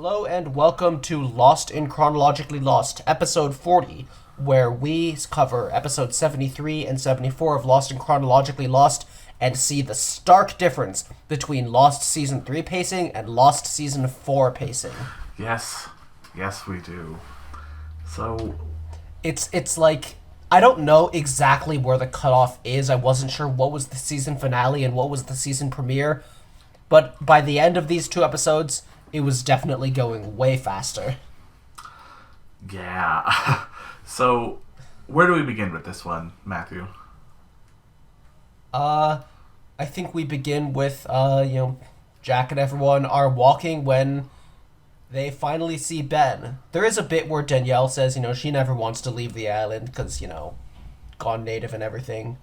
Hello and welcome to Lost in Chronologically Lost, episode 40, where we cover episodes 73 and 74 of Lost in Chronologically Lost and see the stark difference between Lost Season 3 pacing and Lost Season 4 pacing. Yes. Yes, we do. So, It's like, I don't know exactly where the cutoff is. I wasn't sure what was the season finale and what was the season premiere, but by the end of these two episodes, it was definitely going way faster. yeah. So, where do we begin with this one, Matthew? I think we begin with, Jack and everyone are walking when they finally see Ben. There is a bit where Danielle says, she never wants to leave the island because, gone native and everything.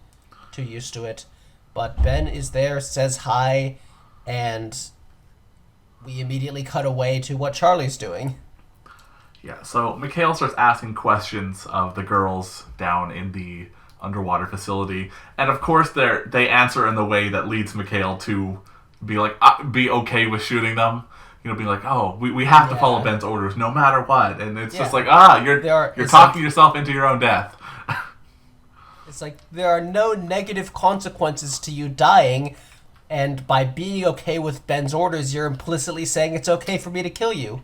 Too used to it. But Ben is there, says hi, and we immediately cut away to what Charlie's doing. Yeah, so Mikhail starts asking questions of the girls down in the underwater facility. And of course, they answer in the way that leads Mikhail to be like, be okay with shooting them. Being like, oh, we have to follow Ben's orders no matter what. And it's just like, you're talking yourself into your own death. It's like, there are no negative consequences to you dying, and by being okay with Ben's orders, you're implicitly saying it's okay for me to kill you.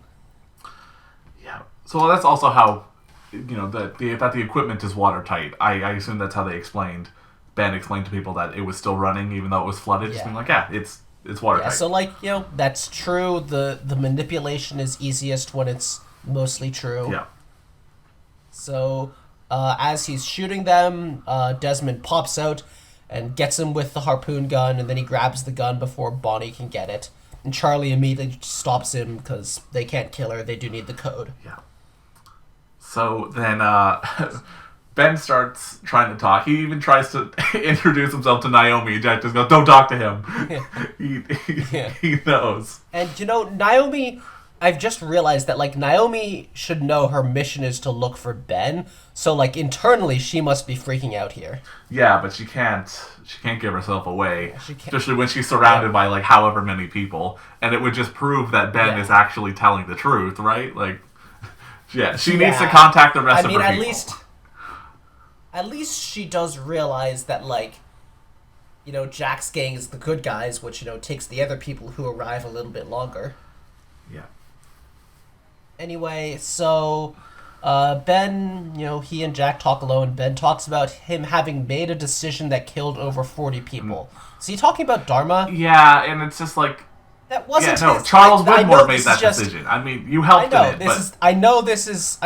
Yeah. So that's also how, that the equipment is watertight. I assume that's how Ben explained to people that it was still running even though it was flooded. Yeah. Just being like, it's watertight. Yeah, so that's true. The manipulation is easiest when it's mostly true. Yeah. So, as he's shooting them, Desmond pops out and gets him with the harpoon gun, and then he grabs the gun before Bonnie can get it. And Charlie immediately stops him because they can't kill her. They do need the code. Yeah. So then Ben starts trying to talk. He even tries to introduce himself to Naomi. Jack just goes, "Don't talk to him." He knows. And Naomi, I've just realized that Naomi should know her mission is to look for Ben. So internally she must be freaking out here. Yeah, but she can't give herself away. She can't. Especially when she's surrounded by however many people. And it would just prove that Ben is actually telling the truth, right? She needs to contact the rest of her people. At least she does realize that, Jack's gang is the good guys, which, takes the other people who arrive a little bit longer. Yeah. Anyway, so, Ben, he and Jack talk alone. Ben talks about him having made a decision that killed over 40 people. Is he talking about Dharma? Yeah, and it's just that wasn't his. Charles Widmore made that decision. I mean, you helped in it. I know this is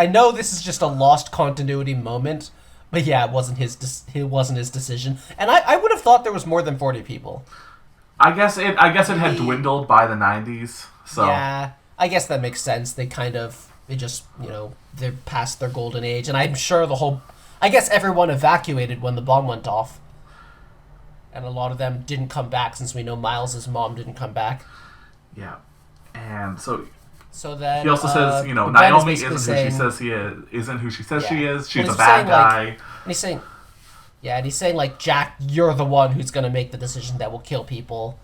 just a lost continuity moment. But yeah, it wasn't his decision, and I would have thought there was more than 40 people. I guess it had dwindled by the 90s. So yeah, I guess that makes sense. They're past their golden age, and I'm sure I guess everyone evacuated when the bomb went off, and a lot of them didn't come back since we know Miles's mom didn't come back. Yeah, and so then he also says, Naomi isn't who she says he is. Isn't who she says she is. She's a bad guy. And he's saying, Jack, you're the one who's gonna make the decision that will kill people.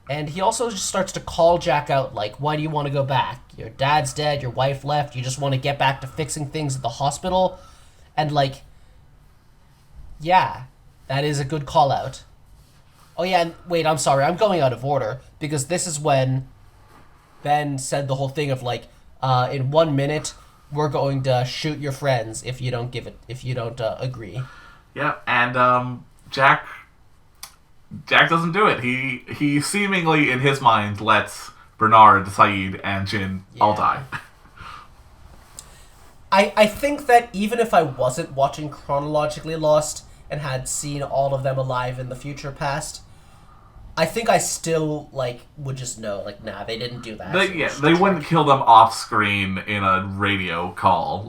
And he also just starts to call Jack out, why do you want to go back? Your dad's dead. Your wife left. You just want to get back to fixing things at the hospital, and yeah, that is a good call out. Oh yeah, and wait, I'm sorry, I'm going out of order because this is when Ben said the whole thing of in 1 minute we're going to shoot your friends if you don't agree. Yeah, and Jack doesn't do it. He seemingly in his mind lets Bernard, Saeed, and Jin all die. I think that even if I wasn't watching Chronologically Lost and had seen all of them alive in the future past, I think I still would just know nah, they didn't do that. They wouldn't kill them off screen in a radio call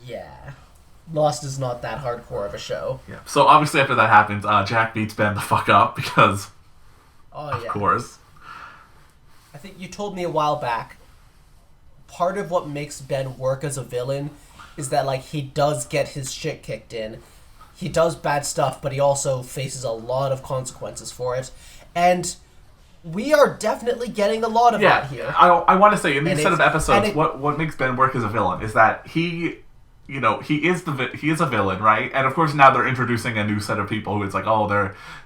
Yeah, Lost is not that hardcore of a show. Yeah. So obviously after that happens, Jack beats Ben the fuck up because of course. I think you told me a while back, part of what makes Ben work as a villain is that he does get his shit kicked in. He does bad stuff, but he also faces a lot of consequences for it. And we are definitely getting a lot of that here. I want to say in these And set of it's- episodes, and it- what makes Ben work as a villain is that he is a villain, right? And of course now they're introducing a new set of people who it's like, oh,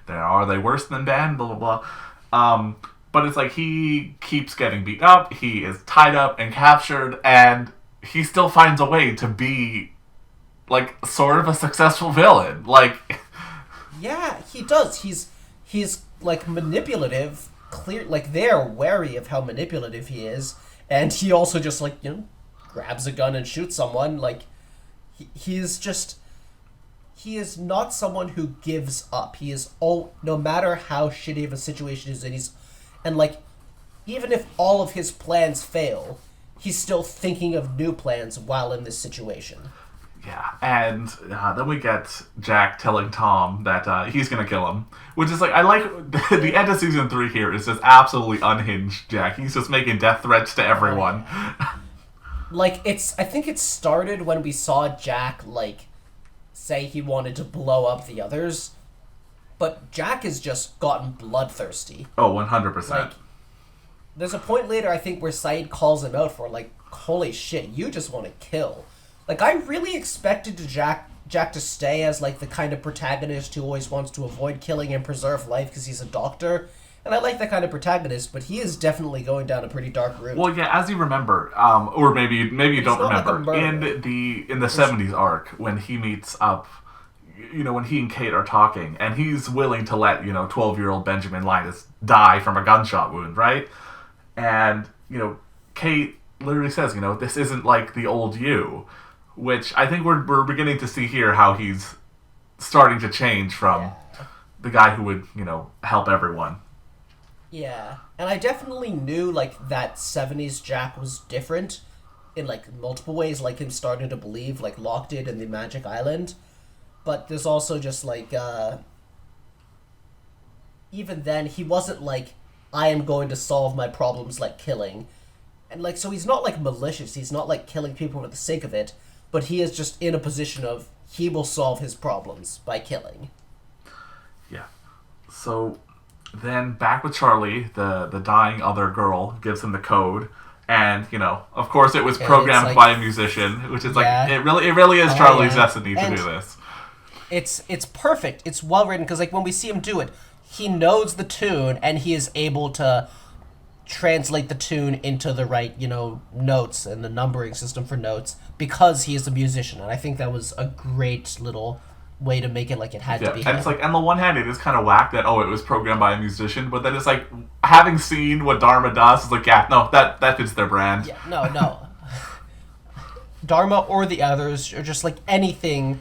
are they worse than Ben? Blah blah blah. But it's like he keeps getting beat up. He is tied up and captured, and he still finds a way to be like sort of a successful villain. Like, Yeah, he does. He's like manipulative. Clear, like they're wary of how manipulative he is, and he also just like grabs a gun and shoots someone. Like he is not someone who gives up. He is no matter how shitty of a situation he's in, and like even if all of his plans fail, he's still thinking of new plans while in this situation. yeah, and then we get Jack telling Tom that he's gonna kill him, which is like I like the end of season 3 here is just absolutely unhinged. Jack, he's just making death threats to everyone. Like I think it started when we saw Jack like say he wanted to blow up the others, but Jack has just gotten bloodthirsty. Oh, 100%. Like there's a point later I think where Saeed calls him out for like, holy shit, you just want to kill. Like I really expected Jack to stay as like the kind of protagonist who always wants to avoid killing and preserve life because he's a doctor. And I like that kind of protagonist, but he is definitely going down a pretty dark route. Well, yeah, as you remember, or maybe you don't not like a remember, murderer. in the 70s arc when he meets up, when he and Kate are talking, and he's willing to let 12-year-old Benjamin Linus die from a gunshot wound, right? And Kate literally says, this isn't like the old you, which I think we're beginning to see here how he's starting to change from the guy who would help everyone. Yeah, and I definitely knew like that 70s Jack was different in like multiple ways, like him starting to believe like Locke did in the Magic Island. But there's also just like even then he wasn't like I am going to solve my problems like killing. And like so he's not like malicious, he's not like killing people for the sake of it, but he is just in a position of he will solve his problems by killing. Yeah. So then back with Charlie, the dying other girl gives him the code, and of course it was programmed by a musician, which is like it really is Charlie's destiny to do this. It's perfect. It's well written because like when we see him do it, he knows the tune and he is able to translate the tune into the right notes and the numbering system for notes because he is a musician, and I think that was a great little way to make it like it had to be. And it's like, on the one hand, it is kind of whack that it was programmed by a musician, but then it's like having seen what Dharma does, it's like that fits their brand. Yeah, no. Dharma or the others or just like anything,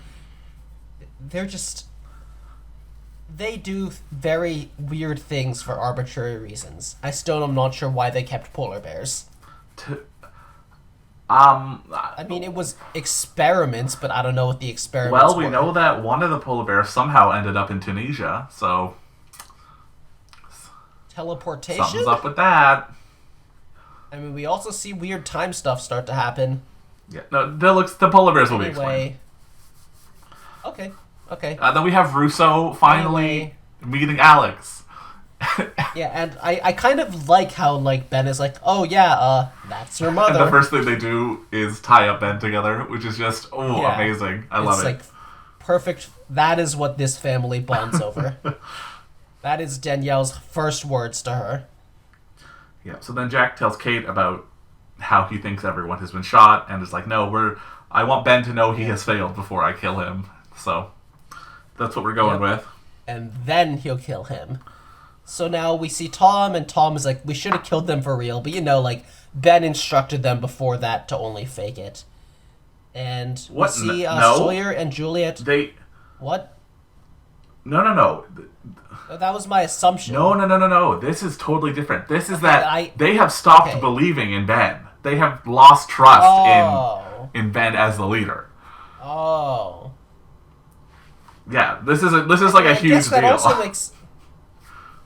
they do very weird things for arbitrary reasons. I still am not sure why they kept polar bears. I mean, it was experiments, but I don't know what the experiments were. Well, we know that one of the polar bears somehow ended up in Tunisia, so teleportation? something's up with that. I mean, we also see weird time stuff start to happen. Yeah, no, the polar bears will be explained. Okay. Then we have Russo finally meeting Alex. Yeah, and I kind of like how like Ben is like, oh yeah, that's your mother. And the first thing they do is tie up Ben together, which is just amazing. I love it. It's like perfect. That is what this family bonds over. That is Danielle's first words to her. Yeah. So then Jack tells Kate about how he thinks everyone has been shot, and is like, no, I want Ben to know he has failed before I kill him. So that's what we're going with. And then he'll kill him. So now we see Tom, and Tom is like, we should have killed them for real, but like, Ben instructed them before that to only fake it. And we see Sawyer and Juliet... What? No. That was my assumption. No. This is totally different. This is they have stopped believing in Ben. They have lost trust in Ben as the leader. Oh. Yeah, this is like a huge deal. Also makes...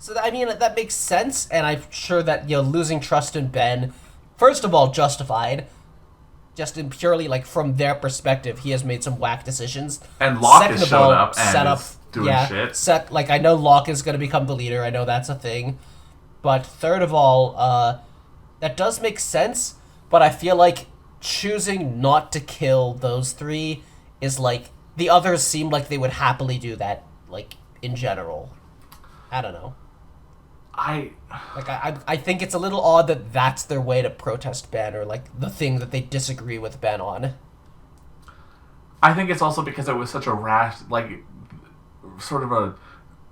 So, I mean, that makes sense, and I'm sure that, losing trust in Ben, first of all, justified, just in purely, like, from their perspective, he has made some whack decisions. And Locke has showed up and is doing shit. I know Locke is going to become the leader, I know that's a thing. But third of all, that does make sense, but I feel like choosing not to kill those three is like the others seem like they would happily do that, like in general. I don't know. I Like I think it's a little odd that that's their way to protest Ben, or like the thing that they disagree with Ben on. I think it's also because it was such a rash, like, sort of a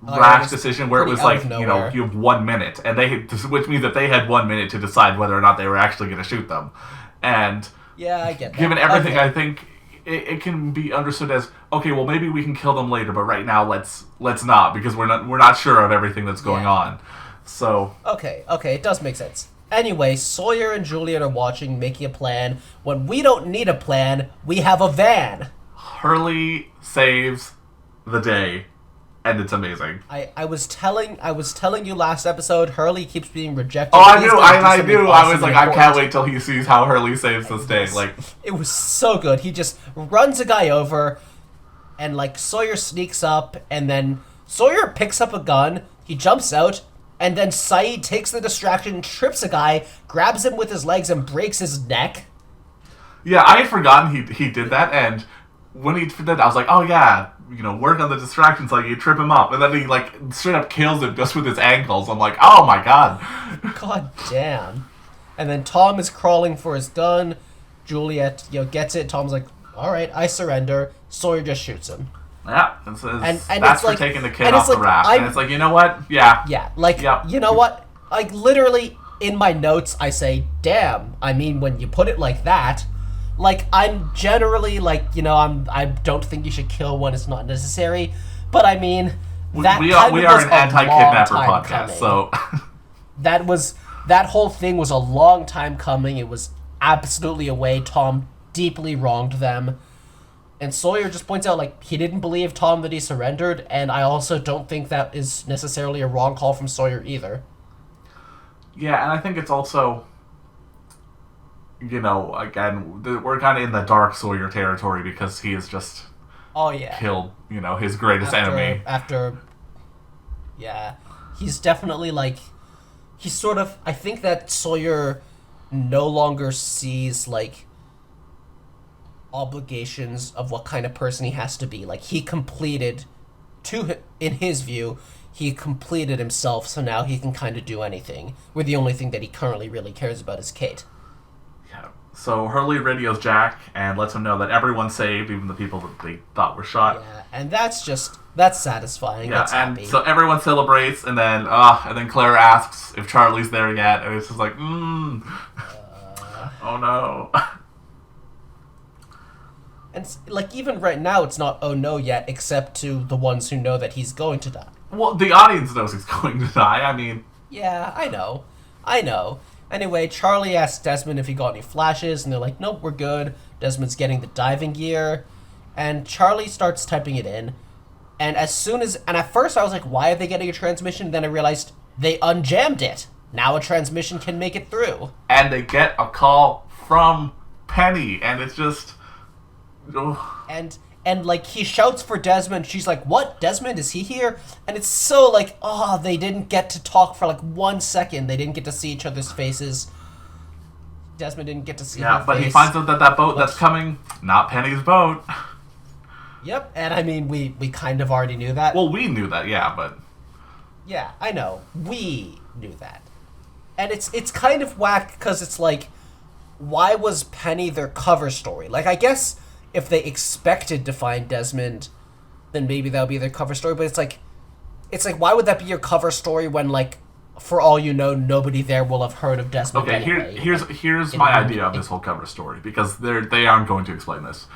Oh, yeah, it rash was decision where it pretty was out like, of you know, nowhere. you have 1 minute, and which means that they had 1 minute to decide whether or not they were actually going to shoot them. And Yeah, I get that. given everything, Okay. I think it can be understood as, okay, well, maybe we can kill them later, but right now let's not, because we're not sure of everything that's going Yeah. on. So Okay, it does make sense. Anyway, Sawyer and Juliet are watching, making a plan. When we don't need a plan, we have a van. Hurley saves the day, and it's amazing. I was telling you last episode, Hurley keeps being rejected. Oh, I He's knew, gonna do I something knew. I awesome was and like, I can't important. wait till he sees how Hurley saves this day. Like, It was so good. He just runs a guy over, and like Sawyer sneaks up, and then Sawyer picks up a gun. He jumps out, and then Saeed takes the distraction, trips a guy, grabs him with his legs, and breaks his neck. yeah, I had forgotten he did that, and when he did that, I was like, oh yeah, you know, work on the distractions, like you trip him up, and then he like straight up kills him just with his ankles. I'm like, oh my god. God damn. And then Tom is crawling for his gun. Juliet, gets it. Tom's like, all right, I surrender. Sawyer just shoots him. Yeah, and says, And that's it's for like- taking the kid and off it's the like, raft. I'm- And it's like, you know what? Yeah. Yeah, like, Yep. you know what? Like, literally, in my notes, I say, damn. I mean, when you put it like that, like, I'm generally, like, I don't think you should kill when it's not necessary, but I mean, that we kind are of was an a anti-kidnapper long time podcast, coming. so That whole thing was a long time coming. It was absolutely a way Tom deeply wronged them. And Sawyer just points out, like, he didn't believe Tom that he surrendered, and I also don't think that is necessarily a wrong call from Sawyer either. yeah, and I think it's also, again, we're kind of in the dark Sawyer territory because he has just Oh, yeah. killed, his greatest enemy. Yeah. He's definitely, like, he's sort of, I think that Sawyer no longer sees, like, obligations of what kind of person he has to be. Like, he completed, in his view, he completed himself, so now he can kind of do anything. Where the only thing that he currently really cares about is Kate. Yeah. So Hurley radios Jack and lets him know that everyone's saved, even the people that they thought were shot. Yeah, and that's satisfying. Yeah, That's and happy. so everyone celebrates, and then Claire asks if Charlie's there yet, and it's just like, oh no. And like, even right now, it's not oh no yet, except to the ones who know that he's going to die. Well, the audience knows he's going to die. I mean, Yeah, I know. Anyway, Charlie asks Desmond if he got any flashes, and they're like, nope, we're good. Desmond's getting the diving gear, and Charlie starts typing it in. And at first I was like, why are they getting a transmission? Then I realized they unjammed it. Now a transmission can make it through. and they get a call from Penny, and it's just, ugh. And like, he shouts for Desmond. She's like, what? Desmond, is he here? And it's so like, they didn't get to talk for like 1 second. They didn't get to see each other's faces. Desmond didn't get to see her But he face. finds out that boat that's coming, not Penny's boat. Yep, and I mean, we kind of already knew that. Well, we knew that, yeah, but Yeah, I know. We knew that. And it's kind of whack because it's like, why was Penny their cover story? Like, I guess if they expected to find Desmond, then maybe that would be their cover story. But it's like, why would that be your cover story when, like, for all you know, nobody there will have heard of Desmond okay. anyway? Here's my idea of this whole cover story, because they aren't going to explain this.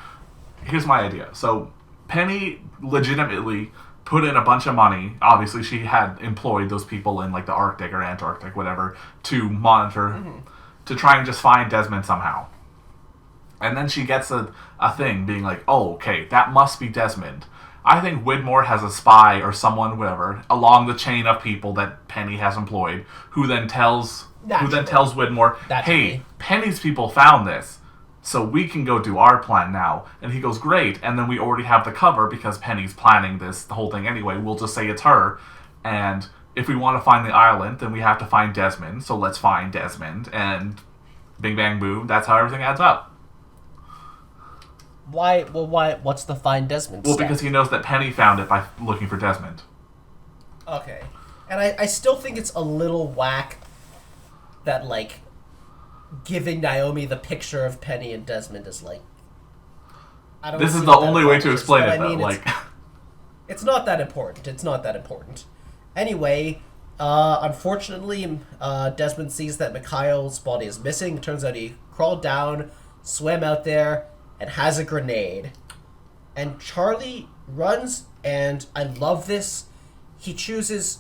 Here's my idea. So Penny legitimately put in a bunch of money. Obviously, she had employed those people in like the Arctic or Antarctic, whatever, to monitor, to try and just find Desmond somehow. And then she gets a thing being like, oh, okay, that must be Desmond. I think Widmore has a spy or someone, whatever, along the chain of people that Penny has employed, who then tells Widmore, Naturally. hey, Penny's people found this, so we can go do our plan now. And he goes, great. And then we already have the cover because Penny's planning the whole thing anyway. We'll just say it's her, and if we want to find the island, then we have to find Desmond. So let's find Desmond, and bing bang boom. That's how everything adds up. Why? Well, why? What's the find Desmond Well, step? because he knows that Penny found it by looking for Desmond. Okay. And I still think it's a little whack that, like, giving Naomi the picture of Penny and Desmond is, like... I don't This is see the what that only way to accomplishes, explain but it, I mean, though. Like, it's not that important. It's not that important. Anyway, unfortunately, Desmond sees that Mikhail's body is missing. Turns out he crawled down, swam out there, and has a grenade. And Charlie runs, and I love this. He chooses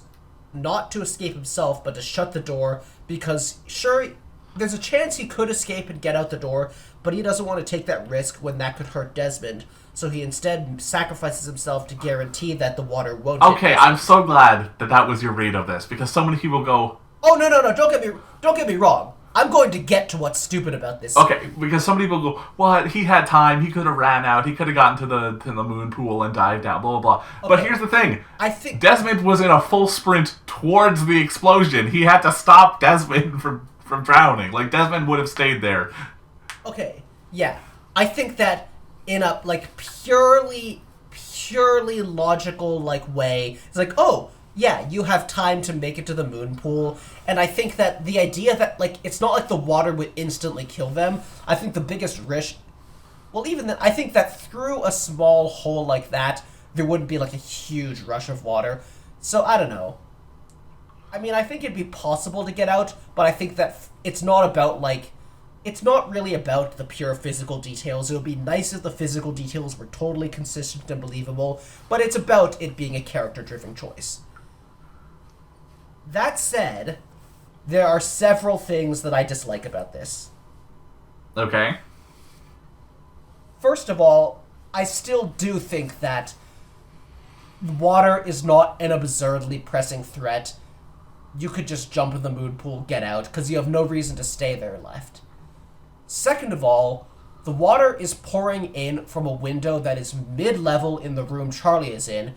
not to escape himself, but to shut the door, because, sure, there's a chance he could escape and get out the door, but he doesn't want to take that risk when that could hurt Desmond, so he instead sacrifices himself to guarantee that the water won't hit okay, Desmond. I'm so glad that that was your read of this, because so many people go, Oh, no, don't get me wrong. I'm going to get to what's stupid about this. okay, because some people go, what? He had time. He could have ran out. He could have gotten to the moon pool and dived down. Blah blah blah. But Okay. here's the thing. I think... Desmond was in a full sprint towards the explosion. He had to stop Desmond from drowning. Like, Desmond would have stayed there. Okay, yeah. I think that in a, like, purely logical, like, way, it's like, oh, yeah, you have time to make it to the moon pool, and I think that the idea that, like, it's not like the water would instantly kill them. I think the biggest risk... Well, even then, I think that through a small hole like that, there wouldn't be, like, a huge rush of water. So, I don't know. I mean, I think it'd be possible to get out, but I think that it's not about, like... It's not really about the pure physical details. It would be nice if the physical details were totally consistent and believable, but it's about it being a character-driven choice. That said, there are several things that I dislike about this. Okay. First of all, I still do think that water is not an absurdly pressing threat. You could just jump in the moon pool, get out, because you have no reason to stay there left. Second of all, the water is pouring in from a window that is mid-level in the room Charlie is in.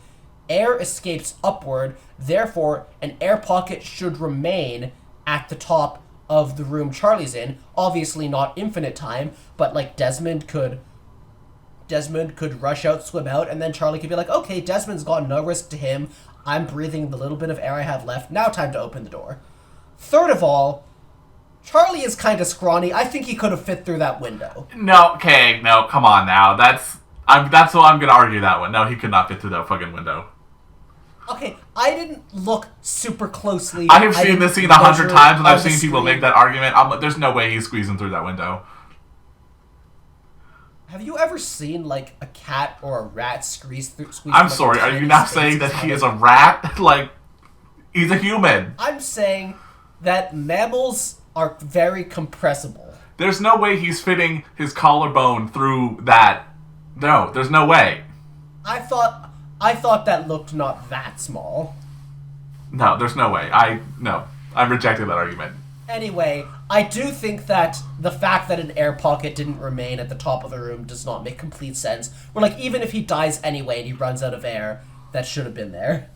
Air escapes upward, therefore an air pocket should remain at the top of the room Charlie's in. Obviously not infinite time, but like Desmond could rush out, swim out, and then Charlie could be like, okay, Desmond's got no risk to him. I'm breathing the little bit of air I have left. Now time to open the door. Third of all, Charlie is kind of scrawny. I think he could have fit through that window. No, okay, no, come on now. That's what I'm gonna argue that one. No, he could not fit through that fucking window. Okay, I didn't look super closely. I have seen this scene 100 times, and I've seen people make that. that argument. There's no way he's squeezing through that window. Have you ever seen, like, a cat or a rat squeeze through... I'm sorry, are you now saying that he is a rat? Like, he's a human. I'm saying that mammals are very compressible. There's no way he's fitting his collarbone through that. No, there's no way. I thought that looked not that small. No, there's no way. I'm rejecting that argument. Anyway, I do think that the fact that an air pocket didn't remain at the top of the room does not make complete sense. Where, like, even if he dies anyway and he runs out of air, that should have been there.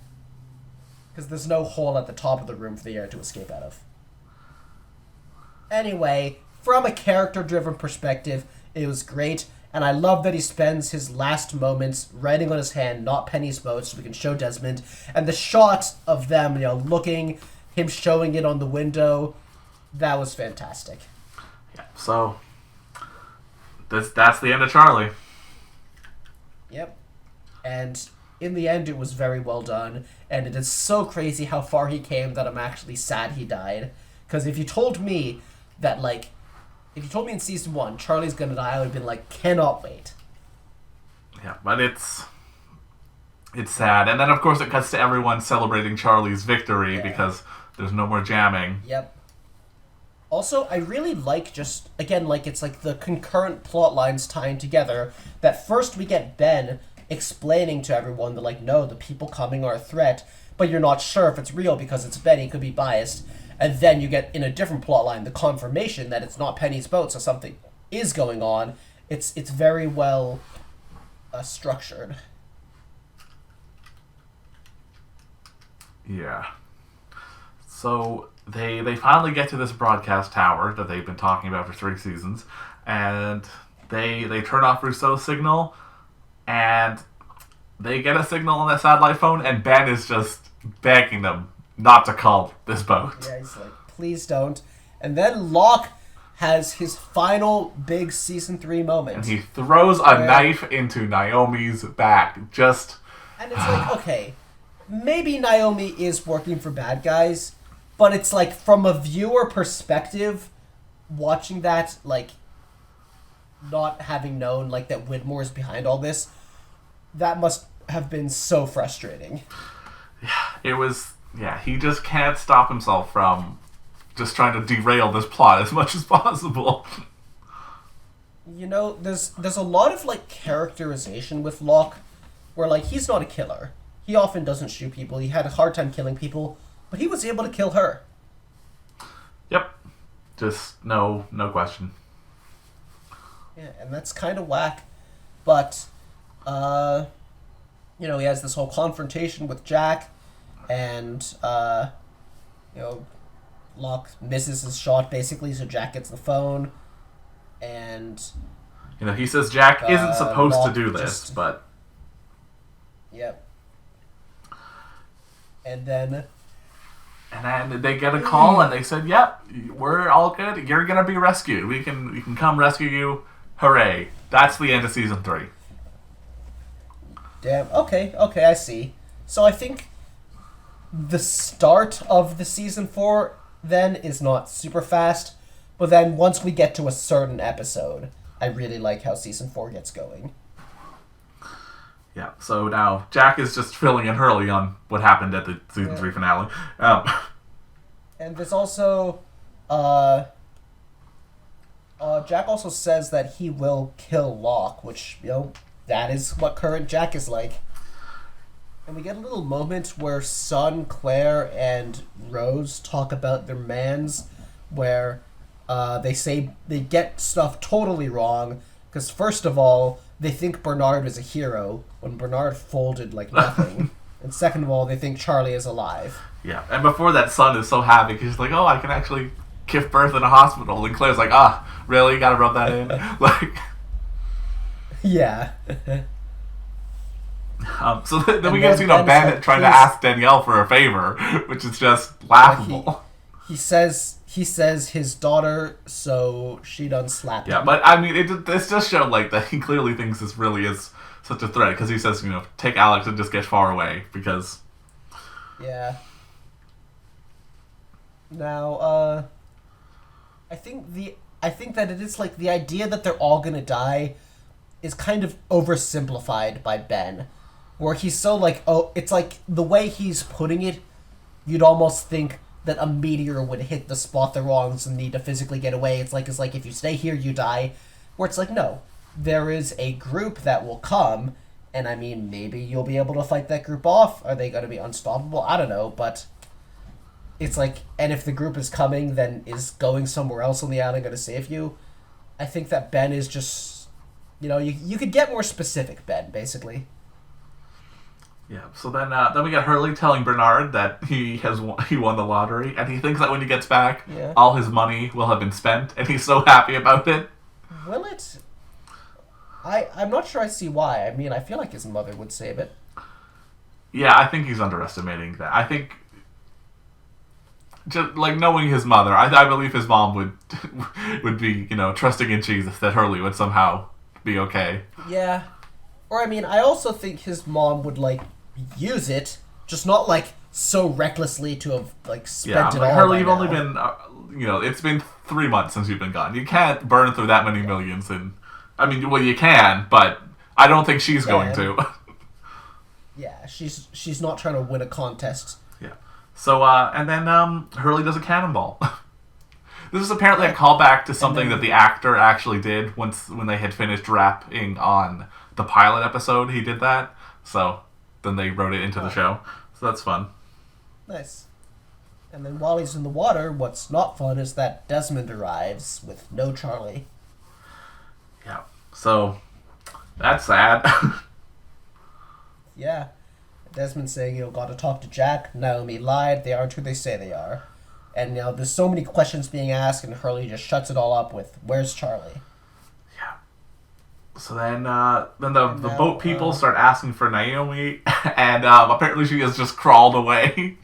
Because there's no hole at the top of the room for the air to escape out of. Anyway, from a character-driven perspective, it was great, and I love that he spends his last moments writing on his hand, not Penny's boat, so we can show Desmond, and the shot of them, looking, him showing it on the window, that was fantastic. Yeah, so that's the end of Charlie. Yep. And in the end, it was very well done, and it is so crazy how far he came that I'm actually sad he died. Because if you told me that, like, if you told me in season 1 Charlie's gonna die, I would have been like, cannot wait. Yeah, but it's sad. And then, of course, it cuts to everyone celebrating Charlie's victory because there's no more jamming. Yep. Also, I really like just, again, like, it's like the concurrent plot lines tying together, that first we get Ben explaining to everyone that, like, no, the people coming are a threat, but you're not sure if it's real because it's Ben, he could be biased. And then you get, in a different plotline, the confirmation that it's not Penny's boat, so something is going on. It's very well structured. Yeah. So they finally get to this broadcast tower that they've been talking about for 3 seasons, and they turn off Rousseau's signal, and they get a signal on that satellite phone, and Ben is just begging them not to call this boat. Yeah, he's like, please don't. And then Locke has his final big season 3 moment. And he throws a knife into Naomi's back. And it's like, okay, maybe Naomi is working for bad guys, but it's like, from a viewer perspective, watching that, like, not having known, like, that Widmore is behind all this, that must have been so frustrating. It was, he just can't stop himself from just trying to derail this plot as much as possible. You know, there's a lot of, like, characterization with Locke, where, like, he's not a killer. He often doesn't shoot people. He had a hard time killing people, but he was able to kill her. Yep. Just no question. Yeah, and that's kind of whack. But, you know, he has this whole confrontation with Jack, and, you know, Locke misses his shot, basically, so Jack gets the phone, and... You know, he says Jack isn't supposed Locke to do this, but... Yep. And then they get a call, and they said, yep, we're all good. You're going to be rescued. We can come rescue you. Hooray. That's the end of season 3. Damn. Okay, I see. So I think the start of the season 4 then is not super fast, but then once we get to a certain episode, I really like how season 4 gets going. Yeah, so now Jack is just filling in Hurley on what happened at the season 3 finale. And there's also, Jack also says that he will kill Locke, which, you know, that is what current Jack is like. And we get a little moment where Sun, Claire, and Rose talk about their mans, where they say they get stuff totally wrong, because first of all, they think Bernard is a hero, when Bernard folded like nothing. And second of all, they think Charlie is alive. Yeah, and before that, Sun is so happy, because he's like, oh, I can actually give birth in a hospital. And Claire's like, really? You gotta rub that in? Like... Yeah. So then we get to see Bandit trying to ask Danielle for a favor, which is just laughable. He says his daughter, so she done slapped him. Yeah, but I mean, this just showed like that he clearly thinks this really is such a threat, because he says, you know, take Alex and just get far away, because... Yeah. Now, I think that it is like the idea that they're all gonna die is kind of oversimplified by Ben, where he's so like, oh, it's like the way he's putting it, you'd almost think that a meteor would hit the spot they're on, so need to physically get away. It's like if you stay here, you die. Where it's like, no, there is a group that will come, and I mean, maybe you'll be able to fight that group off. Are they going to be unstoppable? I don't know, but it's like, and if the group is coming, then is going somewhere else on the island going to save you? I think that Ben is just, you know, you could get more specific, Ben, basically. Yeah, so then we get Hurley telling Bernard that he won the lottery, and he thinks that when he gets back, all his money will have been spent, and he's so happy about it. Will it? I'm not sure I see why. I mean, I feel like his mother would save it. Yeah, I think he's underestimating that. I think, just like knowing his mother, I believe his mom would be, you know, trusting in Jesus that Hurley would somehow be okay. Yeah. Or, I mean, I also think his mom would, like, use it, just not, like, so recklessly to have, like, spent it all. Hurley, you've only been, you know, it's been 3 months since you've been gone. You can't burn through that many millions, and, I mean, well, you can, but I don't think she's going to. Yeah, she's not trying to win a contest. Yeah. So, and then, Hurley does a cannonball. This is apparently a callback to something that the actor actually did when they had finished rapping on the pilot episode. He did that, so then they wrote it into the show. So that's fun. Nice. And then while he's in the water, what's not fun is that Desmond arrives with no Charlie. Yeah. So that's sad. Yeah. Desmond saying, you know, got to talk to Jack. Naomi lied. They aren't who they say they are. And, there's so many questions being asked, and Hurley just shuts it all up with, "Where's Charlie?" Yeah. So then the boat people start asking for Naomi, and apparently she has just crawled away.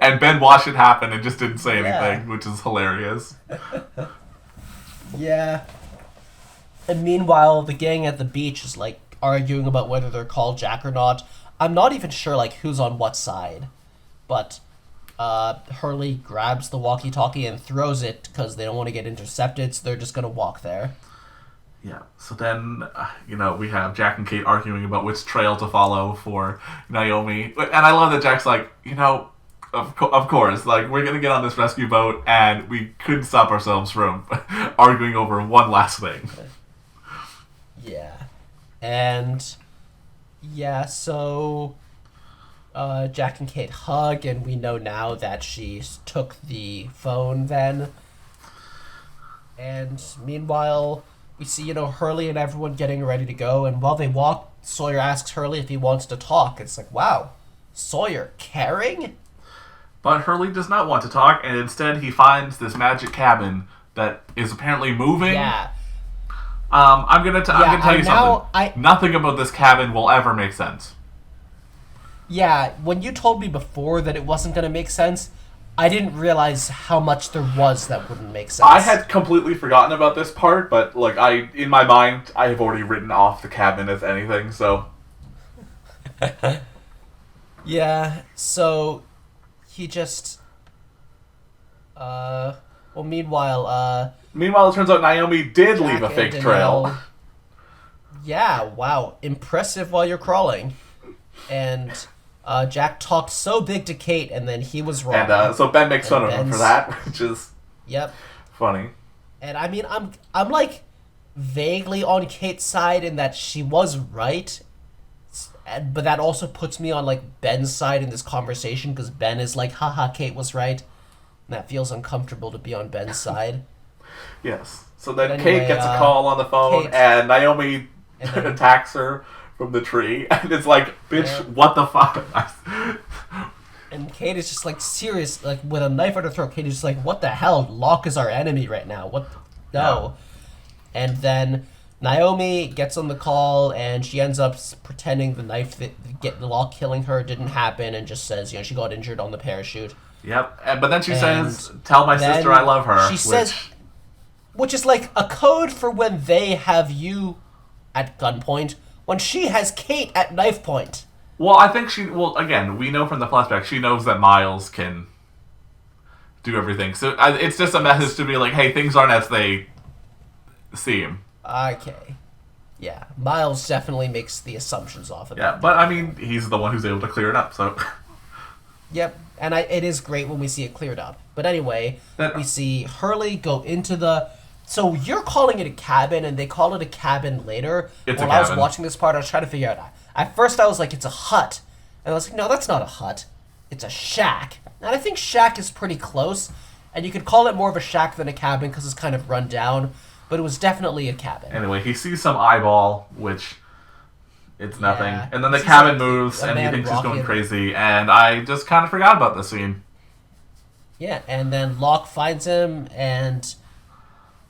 And Ben watched it happen and just didn't say anything, which is hilarious. Yeah. And meanwhile, the gang at the beach is, arguing about whether they're called Jack or not. I'm not even sure, who's on what side. But Hurley grabs the walkie-talkie and throws it because they don't want to get intercepted, so they're just going to walk there. Yeah, so then, we have Jack and Kate arguing about which trail to follow for Naomi. And I love that Jack's like, of course, we're going to get on this rescue boat, and we couldn't stop ourselves from arguing over one last thing. Yeah. And, so Jack and Kate hug, and we know now that she took the phone then. And meanwhile, we see, Hurley and everyone getting ready to go, and while they walk, Sawyer asks Hurley if he wants to talk. It's like, wow, Sawyer caring? But Hurley does not want to talk, and instead he finds this magic cabin that is apparently moving. Yeah. I'm gonna tell you something. Nothing about this cabin will ever make sense. Yeah, when you told me before that it wasn't gonna make sense, I didn't realize how much there was that wouldn't make sense. I had completely forgotten about this part, but in my mind, I have already written off the cabin as anything. So. Yeah. So. He just, meanwhile, it turns out Naomi did leave a fake trail. Yeah, wow. Impressive while you're crawling. And, Jack talked so big to Kate, and then he was wrong. And, so Ben makes fun of him for that, which is funny. And, I mean, I'm vaguely on Kate's side in that she was right. But that also puts me on, Ben's side in this conversation, because Ben is like, haha, Kate was right. And that feels uncomfortable to be on Ben's side. Yes. So then anyway, Kate gets a call on the phone, and Naomi attacks her from the tree. And it's like, bitch, what the fuck? And Kate is just, serious, with a knife at her throat. Kate is just like, what the hell? Locke is our enemy right now. What? No. Yeah. And then Naomi gets on the call, and she ends up pretending the knife that the Locke killing her didn't happen, and just says, she got injured on the parachute. Yep, but then she says, "Tell my sister I love her." She says, which is a code for when they have you at gunpoint, when she has Kate at knife point. Well, I think again, we know from the flashback, she knows that Miles can do everything. So it's just a message to be like, hey, things aren't as they seem. Okay. Yeah, Miles definitely makes the assumptions off of that. Yeah, but I mean, he's the one who's able to clear it up, so. Yep, and it is great when we see it cleared up. But anyway, we see Hurley go into the... So you're calling it a cabin, and they call it a cabin later. It's While a cabin. I was watching this part, I was trying to figure out... At first, I was like, it's a hut. And I was like, no, that's not a hut. It's a shack. And I think shack is pretty close. And you could call it more of a shack than a cabin because it's kind of run down. But it was definitely a cabin. Anyway, he sees some eyeball, which... It's nothing. Yeah. And then the cabin moves, and he thinks he's going crazy, and I just kind of forgot about this scene. Yeah, and then Locke finds him, and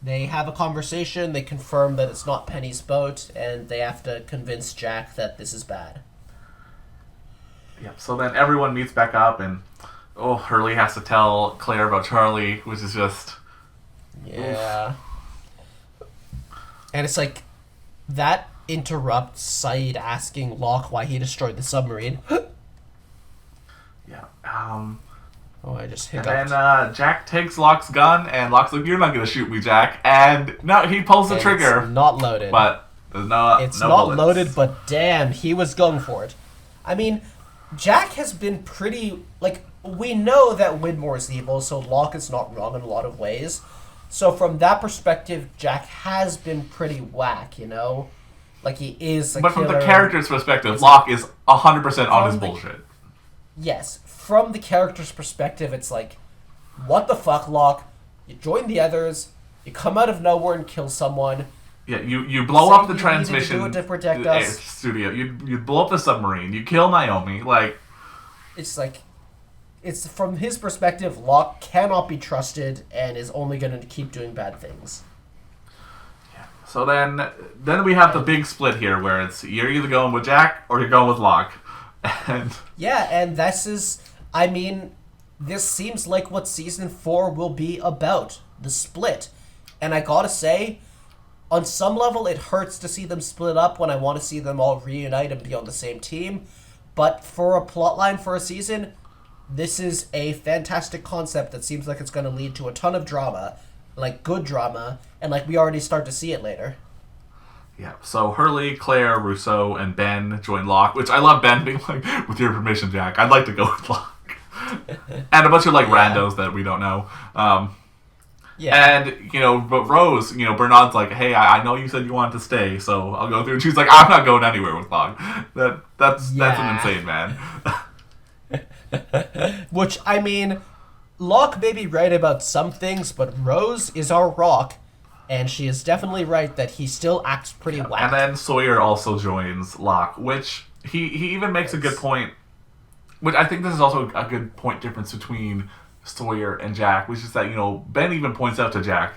they have a conversation. They confirm that it's not Penny's boat, and they have to convince Jack that this is bad. Yeah, so then everyone meets back up, and Hurley has to tell Claire about Charlie, which is just... Yeah. Oof. And it's like, that interrupts Saeed asking Locke why he destroyed the submarine. Yeah. I just hiccuped. And then Jack takes Locke's gun, and Locke's like, "You're not gonna shoot me, Jack." And no, he pulls the trigger. It's not loaded. But there's no. It's no not bullets. loaded, but damn, he was going for it. I mean, Jack has been pretty we know that Widmore's evil, so Locke is not wrong in a lot of ways. So from that perspective, Jack has been pretty whack, he is a But killer. from the character's perspective, Locke is 100% on his bullshit. Yes. From the character's perspective, it's like, what the fuck, Locke? You join the others, you come out of nowhere and kill someone. Yeah, you blow up the transmission to protect us. studio. You blow up the submarine. You kill Naomi. It's it's from his perspective, Locke cannot be trusted and is only going to keep doing bad things. So then we have the big split here, where it's you're either going with Jack or you're going with Locke, and yeah, and I mean, this seems like what season 4 will be about, the split, and I gotta say, on some level, it hurts to see them split up when I want to see them all reunite and be on the same team, but for a plotline for a season, this is a fantastic concept that seems like it's going to lead to a ton of drama, like good drama, and like we already start to see it later. Yeah, so Hurley, Claire, Rousseau, and Ben join Locke, which I love Ben being like, with your permission, Jack, I'd like to go with Locke. And a bunch of like randos that we don't know. Yeah. And, but Rose, Bernard's like, hey, I know you said you wanted to stay, so I'll go through. And she's like, I'm not going anywhere with Locke. That's an insane man. Which, I mean, Locke may be right about some things, but Rose is our rock, and she is definitely right that he still acts pretty whack. And then Sawyer also joins Locke, which he even makes a good point, which I think this is also a good point difference between Sawyer and Jack, which is that, Ben even points out to Jack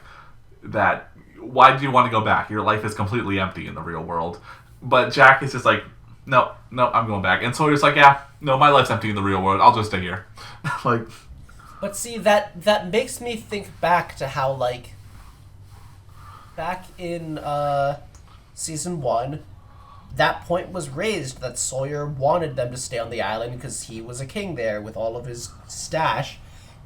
that, why do you want to go back? Your life is completely empty in the real world. But Jack is just like, no, I'm going back. And Sawyer's like, yeah, no, my life's empty in the real world. I'll just stay here. Like, but see, that makes me think back to how, like, back in season 1, that point was raised that Sawyer wanted them to stay on the island because he was a king there with all of his stash.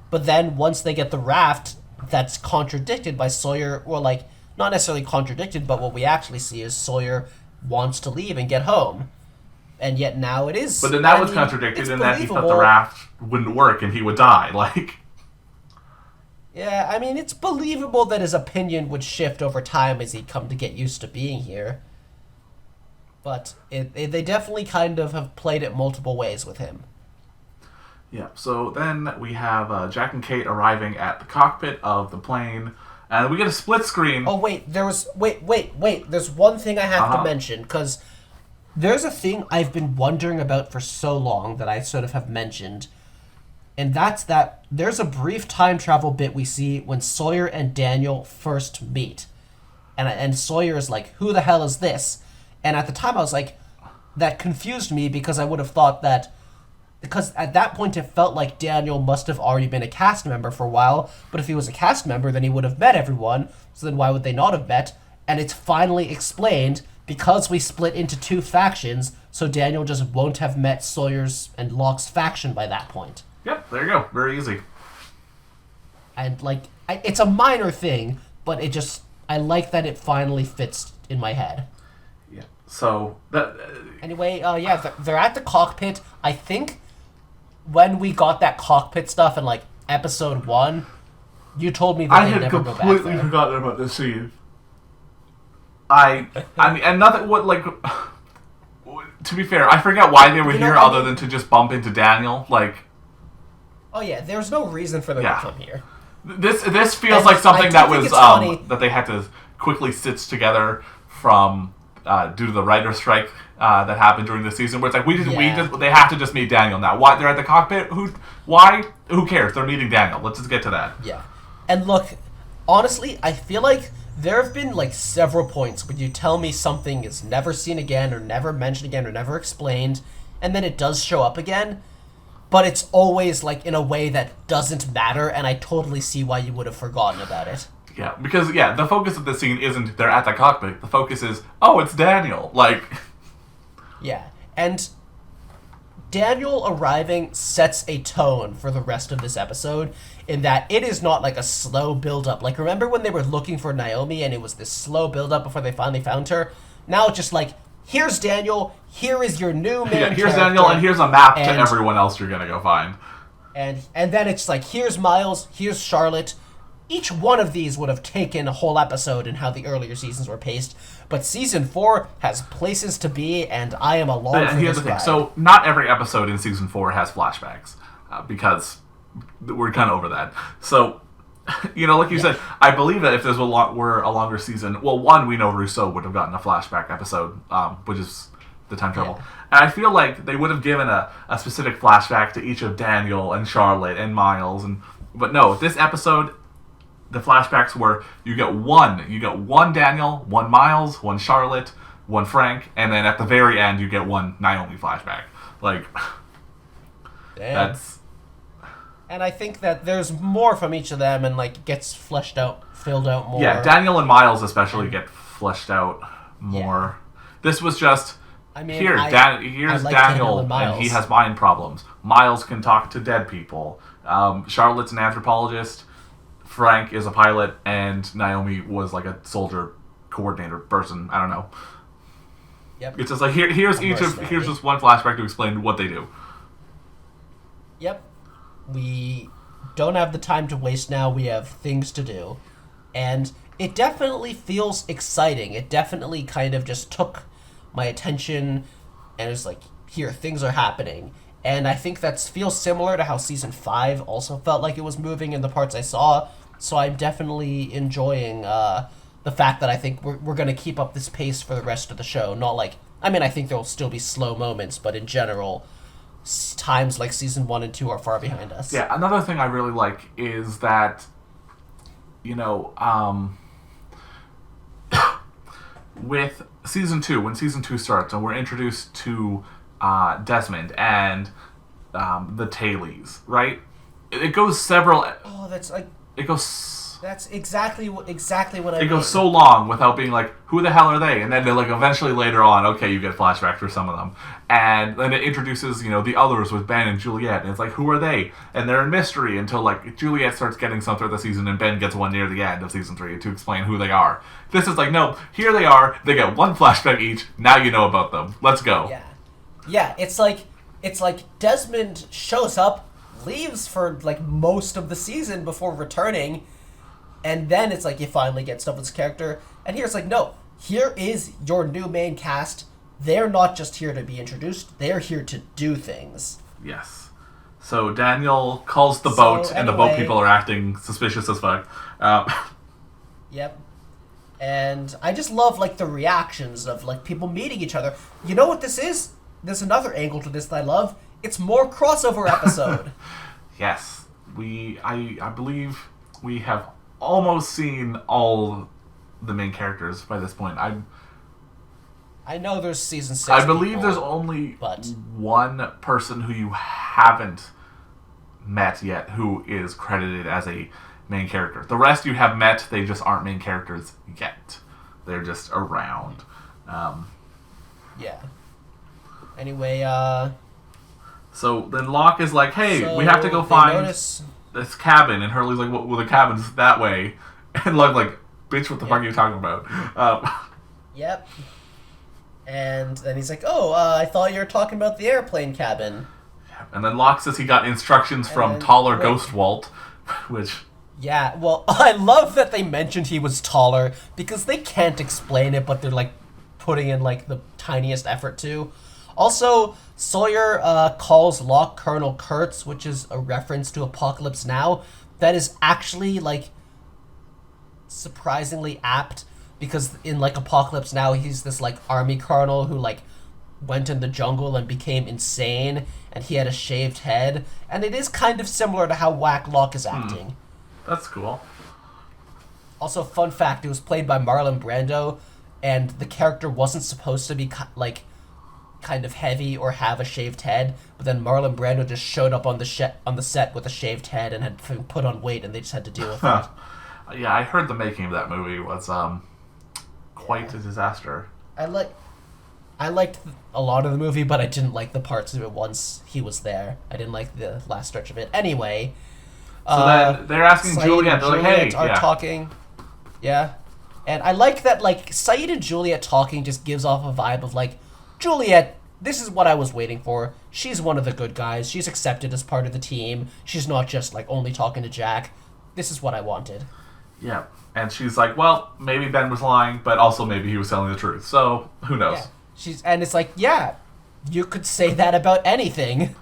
But then once they get the raft, that's contradicted by Sawyer, or like, not necessarily contradicted, but what we actually see is Sawyer wants to leave and get home. And yet now it is. But then that was contradicted in that he thought the raft wouldn't work and he would die. Like, yeah, I mean, it's believable that his opinion would shift over time as he'd come to get used to being here. But they definitely kind of have played it multiple ways with him. Yeah, so then we have Jack and Kate arriving at the cockpit of the plane, and we get a split screen. Oh, wait, wait. There's one thing I have to mention, because there's a thing I've been wondering about for so long that I sort of have mentioned, and that's that there's a brief time travel bit we see when Sawyer and Daniel first meet. And Sawyer is like, who the hell is this? And at the time I was like, that confused me because I would have thought that, because at that point it felt like Daniel must have already been a cast member for a while, but if he was a cast member then he would have met everyone, so then why would they not have met? And it's finally explained, because we split into 2 factions, so Daniel just won't have met Sawyer's and Locke's faction by that point. Yep, there you go. Very easy. And, like, it's a minor thing, but I like that it finally fits in my head. Yeah, so Anyway, they're at the cockpit. I think when we got that cockpit stuff in, like, episode 1, you told me that they'd never go back there. I had completely forgotten about this scene. I mean, and nothing. What, like, to be fair, I forget why they were here other than to just bump into Daniel. Like, oh yeah, there's no reason for them to come here. This feels like something that was that they had to quickly stitch together from due to the writer's strike that happened during the season. Where it's like they have to just meet Daniel now. Why they're at the cockpit? Who cares? They're meeting Daniel. Let's just get to that. Yeah, and look, honestly, I feel like there have been like several points when you tell me something is never seen again, or never mentioned again, or never explained, and then it does show up again. But it's always, like, in a way that doesn't matter, and I totally see why you would have forgotten about it. Yeah, because, the focus of the scene isn't they're at the cockpit. The focus is, oh, it's Daniel. Like... Yeah, and Daniel arriving sets a tone for the rest of this episode, in that it is not, like, a slow build-up. Like, remember when they were looking for Naomi, and it was this slow build-up before they finally found her? Now it's just, like, here's Daniel, here is your new main here's Daniel, and here's a map to everyone else you're gonna go find. And then it's like, here's Miles, here's Charlotte. Each one of these would have taken a whole episode in how the earlier seasons were paced, but season 4 has places to be, and I am along for this ride. So not every episode in season 4 has flashbacks, because we're kind of over that. So, like you said, I believe that if this were a longer season, well, one, we know Rousseau would have gotten a flashback episode, which is the time travel. Yeah. And I feel like they would have given a specific flashback to each of Daniel and Charlotte and Miles, but no, this episode, the flashbacks were you get one Daniel, one Miles, one Charlotte, one Frank, and then at the very end you get one Naomi flashback. Like, Damn. that's... And I think that there's more from each of them, and like gets filled out more. Yeah, Daniel and Miles especially get fleshed out more. Yeah. This was just... I mean, here's like Daniel, and he has mind problems. Miles can talk to dead people. Charlotte's an anthropologist. Frank is a pilot, and Naomi was like a soldier coordinator person. I don't know. Yep. It's just like here's just one flashback to explain what they do. Yep. We don't have the time to waste now. We have things to do, and it definitely feels exciting. It definitely kind of just took my attention, and it's like, here, things are happening. And I think that feels similar to how Season 5 also felt like it was moving in the parts I saw, so I'm definitely enjoying the fact that I think we're going to keep up this pace for the rest of the show. Not like, I mean, I think there will still be slow moments, but in general, times like Season 1 and 2 are far behind us. Yeah, another thing I really like is that, with Season 2, when Season 2 starts and we're introduced to Desmond and the Tailies, right? It goes several... Oh, that's like... It goes... That's exactly what I It goes so long without being like, who the hell are they? And then they're like, eventually later on, okay, you get flashbacks for some of them. And then it introduces, the others with Ben and Juliet. And it's like, who are they? And they're in mystery until, like, Juliet starts getting some throughout the season and Ben gets one near the end of Season 3 to explain who they are. This is like, no, here they are. They get one flashback each. Now you know about them. Let's go. Yeah, it's like Desmond shows up, leaves for, like, most of the season before returning, and then it's like you finally get stuff with his character. And here it's like, no, here is your new main cast. They're not just here to be introduced. They're here to do things. Yes. So Daniel calls the boat, and the boat people are acting suspicious as fuck. Yep. And I just love, like, the reactions of, like, people meeting each other. You know what this is? There's another angle to this that I love. It's more crossover episode. Yes. I believe we have almost seen all the main characters by this point. I know there's Season 6 I believe people, there's only one person who you haven't met yet who is credited as a main character. The rest you have met, they just aren't main characters yet. They're just around. Yeah. Anyway, so then Locke is like, hey, we have to go find this cabin. And Hurley's like, well, the cabin's that way. And Locke's like, bitch, what the fuck are you talking about? Yep. And then he's like, oh, I thought you were talking about the airplane cabin. And then Locke says he got instructions from taller Ghost Walt, which... Yeah, well, I love that they mentioned he was taller, because they can't explain it, but they're, like, putting in, like, the tiniest effort to. Also, Sawyer calls Locke Colonel Kurtz, which is a reference to Apocalypse Now. That is actually, like, surprisingly apt, because in, like, Apocalypse Now, he's this, like, army colonel who, like, went in the jungle and became insane, and he had a shaved head. And it is kind of similar to how whack Locke is acting. That's cool. Also, fun fact, it was played by Marlon Brando, and the character wasn't supposed to be, like, kind of heavy or have a shaved head, but then Marlon Brando just showed up on the set with a shaved head and had put on weight, and they just had to deal with it. Yeah, I heard the making of that movie was quite a disaster. I liked a lot of the movie, but I didn't like the parts of it once he was there. I didn't like the last stretch of it. Anyway, so then they're asking Juliet. They're like, "Hey, are talking." Yeah, and I like that. Like, Saeed and Juliet talking just gives off a vibe of like, Juliet, this is what I was waiting for. She's one of the good guys. She's accepted as part of the team. She's not just like only talking to Jack. This is what I wanted. Yeah, and she's like, well, maybe Ben was lying, but also maybe he was telling the truth. So who knows? Yeah. And it's like, yeah, you could say that about anything.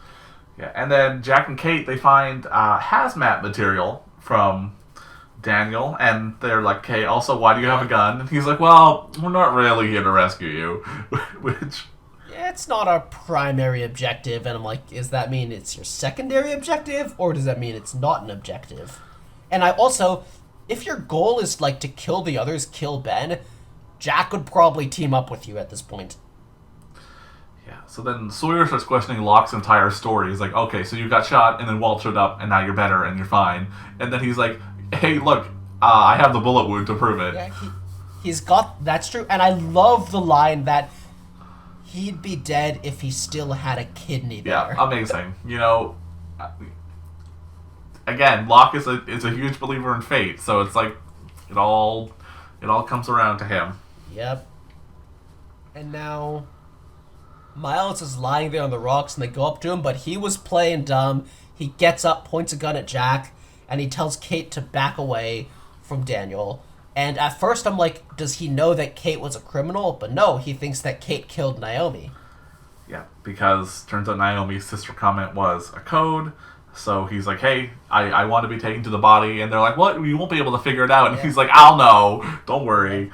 Yeah, and then Jack and Kate, they find hazmat material from Daniel, and they're like, okay, also, why do you have a gun? And he's like, well, we're not really here to rescue you. Which... yeah, it's not our primary objective. And I'm like, does that mean it's your secondary objective? Or does that mean it's not an objective? And I also, if your goal is, like, to kill the others, kill Ben, Jack would probably team up with you at this point. Yeah. So then Sawyer starts questioning Locke's entire story. He's like, okay, so you got shot, and then Walt showed up, and now you're better, and you're fine. And then he's like, hey, look, I have the bullet wound to prove it. Yeah, he's got... That's true. And I love the line that he'd be dead if he still had a kidney there. Yeah, amazing. You know, again, Locke is a huge believer in fate, so it's like it all comes around to him. Yep. And now Miles is lying there on the rocks, and they go up to him, but he was playing dumb. He gets up, points a gun at Jack, and he tells Kate to back away from Daniel. And at first I'm like, does he know that Kate was a criminal? But no, he thinks that Kate killed Naomi. Yeah, because turns out Naomi's sister comment was a code. So he's like, hey, I want to be taken to the body. And they're like, what? You won't be able to figure it out. And he's like, I'll know. Don't worry.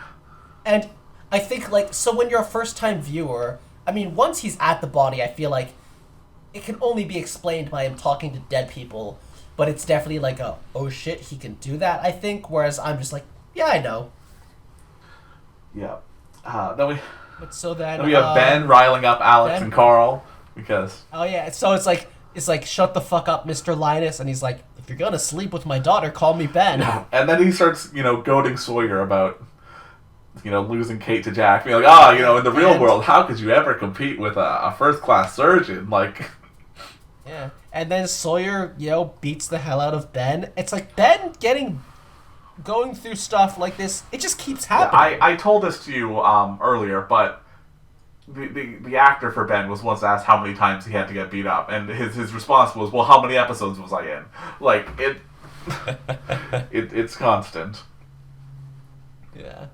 And I think, like, so when you're a first-time viewer, I mean, once he's at the body, I feel like it can only be explained by him talking to dead people. But it's definitely like a, oh shit, he can do that, I think. Whereas I'm just like, yeah, I know. Yeah. Then we have Ben riling up Alex and Carl because... Oh, yeah. So it's like, shut the fuck up, Mr. Linus. And he's like, if you're going to sleep with my daughter, call me Ben. And then he starts, goading Sawyer about, losing Kate to Jack. Being like, in the real world, how could you ever compete with a first-class surgeon? Like... Yeah. And then Sawyer, beats the hell out of Ben. It's like, Ben going through stuff like this, it just keeps happening. I told this to you earlier, but the actor for Ben was once asked how many times he had to get beat up, and his response was, well, how many episodes was I in? Like, it's constant. Yeah.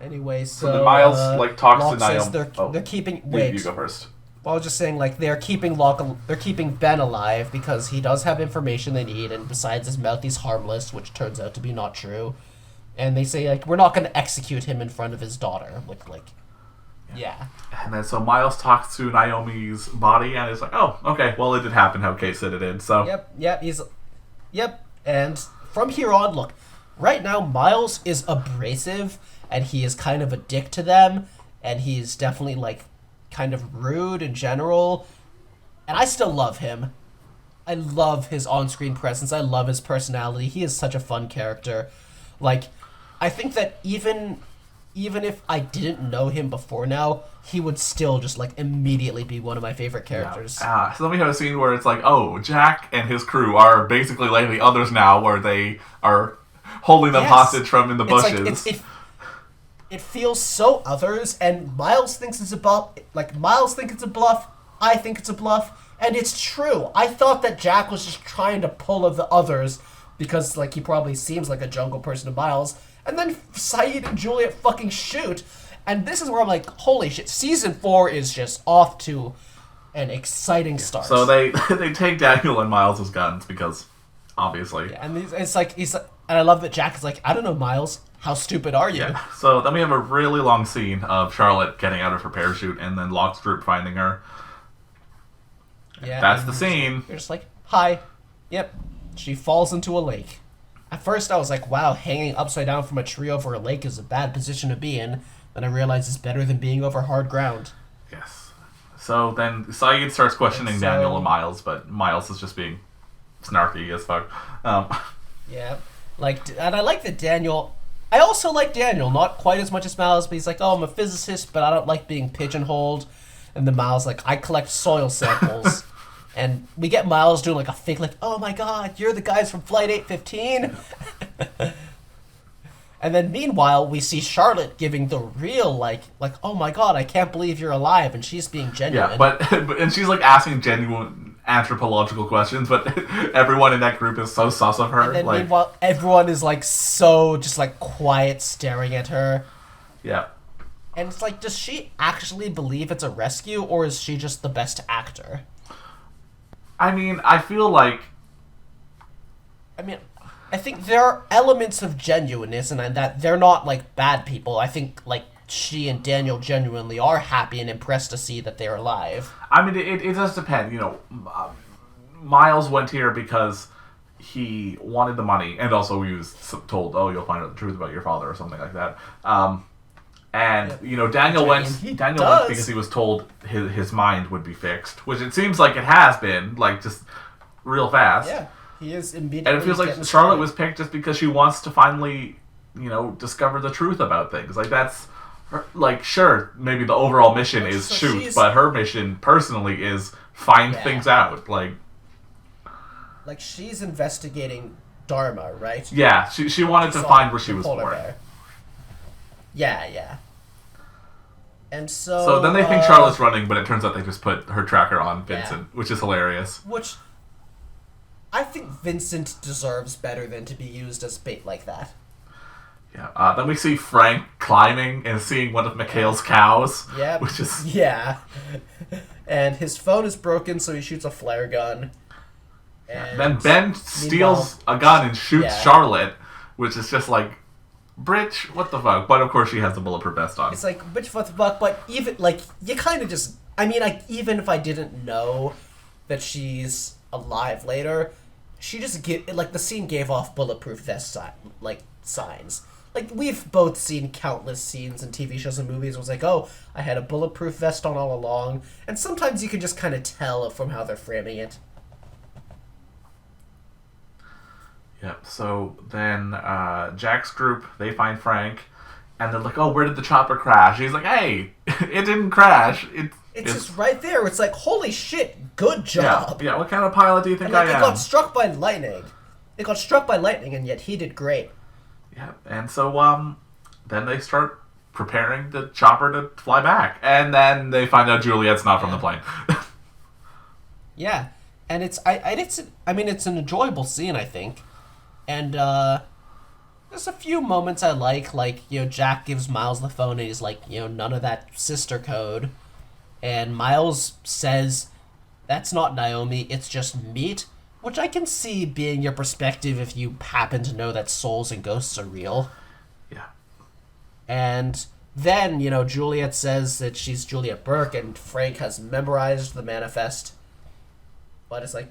Anyway, so then Miles talks Locke to Naomi. says they're keeping... Wait. You go first. Well, I was just saying, like, they're keeping Ben alive because he does have information they need, and besides his mouth, he's harmless, which turns out to be not true. And they say, like, we're not going to execute him in front of his daughter, which, like, yeah. And then so Miles talks to Naomi's body, and it's like, oh, okay, well, it did happen how Kate said it did, so... Yep, and from here on, look, right now, Miles is abrasive, and he is kind of a dick to them, and he's definitely, like, kind of rude in general, and I still love him. I love his on-screen presence. I love his personality. He is such a fun character. Like, I think that even if I didn't know him before now, he would still just, like, immediately be one of my favorite characters. Yeah. So then we have a scene where it's like, oh, Jack and his crew are basically like the others now, where they are holding them hostage from in the bushes. It feels so others, and Miles thinks it's a bluff. Miles thinks it's a bluff. I think it's a bluff, and it's true. I thought that Jack was just trying to pull of the others because, like, he probably seems like a jungle person to Miles. And then Saeed and Juliet fucking shoot, and this is where I'm like, holy shit! Season 4 is just off to an exciting start. So they take Daniel and Miles' guns because, obviously. Yeah, and and I love that Jack is like, I don't know, Miles. How stupid are you? Yeah. So then we have a really long scene of Charlotte getting out of her parachute and then Locke's group finding her. Yeah. That's the scene. You're just like, hi. Yep. She falls into a lake. At first I was like, wow, hanging upside down from a tree over a lake is a bad position to be in. Then I realized it's better than being over hard ground. Yes. So then Saeed starts questioning Daniel and Miles, but Miles is just being snarky as fuck. Yeah. And I like that Daniel... I also like Daniel, not quite as much as Miles, but he's like, oh, I'm a physicist, but I don't like being pigeonholed. And then Miles like, I collect soil samples. And we get Miles doing like a fake, like, oh my god, you're the guys from Flight 815. And then meanwhile, we see Charlotte giving the real, like, oh my god, I can't believe you're alive, and she's being genuine. Yeah, but and she's like asking genuine anthropological questions, but everyone in that group is so sus of her. And then meanwhile, everyone is like so just like quiet, staring at her. Yeah. And it's like, does she actually believe it's a rescue, or is she just the best actor? I mean, I feel like... I think there are elements of genuineness and that they're not, like, bad people. I think, like, she and Daniel genuinely are happy and impressed to see that they're alive. I mean, it does depend. Miles went here because he wanted the money, and also he was told, "Oh, you'll find out the truth about your father," or something like that. Daniel went because he was told his mind would be fixed, which it seems like it has been, like, just real fast. Yeah, he is immediately. And it feels like Charlotte was picked just because she wants to finally, discover the truth about things. Like, that's her, like, sure, maybe the overall mission is shoot, but her mission personally is find things out. Like she's investigating Dharma, right? Yeah, she wanted to find where she was born. Bear. Yeah. And so then they think Charlotte's running, but it turns out they just put her tracker on Vincent, which is hilarious. Which I think Vincent deserves better than to be used as bait like that. Yeah. Then we see Frank climbing and seeing one of Mikhail's cows. Yeah. Which is... Yeah. And his phone is broken, so he shoots a flare gun. And then Ben steals a gun and shoots Charlotte, which is just like, Britch, what the fuck? But of course she has the bulletproof vest on. It's like, Britch, what the fuck? But even, like, you kind of just... I mean, like, even if I didn't know that she's alive later, she just the scene gave off bulletproof vest signs. Like, we've both seen countless scenes in TV shows and movies. It was like, oh, I had a bulletproof vest on all along. And sometimes you can just kind of tell from how they're framing it. Yep, so then Jack's group, they find Frank, and they're like, oh, where did the chopper crash? He's like, hey, it didn't crash. It's just right there. It's like, holy shit, good job. Yeah, what kind of pilot do you think I am? It got struck by lightning. It got struck by lightning, and yet he did great. Yeah, and so then they start preparing the chopper to fly back. And then they find out Juliet's not from the plane. Yeah, and it's an enjoyable scene, I think. And there's a few moments I like, Jack gives Miles the phone and he's like, none of that sister code. And Miles says, that's not Naomi, it's just meat, which I can see being your perspective if you happen to know that souls and ghosts are real. Yeah. And then, Juliet says that she's Juliet Burke and Frank has memorized the manifest. But it's like,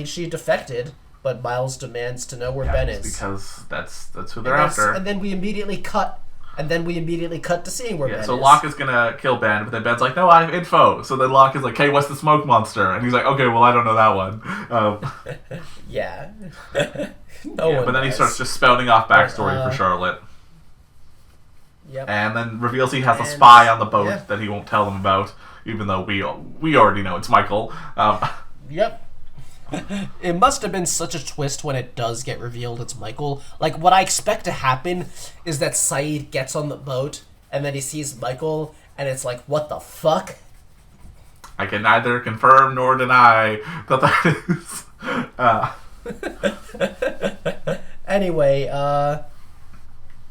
she defected. But Miles demands to know where Ben is. Because that's who they're after. And then we immediately cut to seeing where Ben is. So Locke is gonna kill Ben, but then Ben's like, no, I have info. So then Locke is like, hey, what's the smoke monster? And he's like, okay, well, I don't know that one. Yeah. But then he starts just spouting off backstory for Charlotte. Yep. And then reveals he has a spy on the boat that he won't tell them about, even though we already know it's Michael. Yep. It must have been such a twist when it does get revealed it's Michael. Like, what I expect to happen is that Saeed gets on the boat, and then he sees Michael, and it's like, what the fuck? I can neither confirm nor deny that is... Anyway,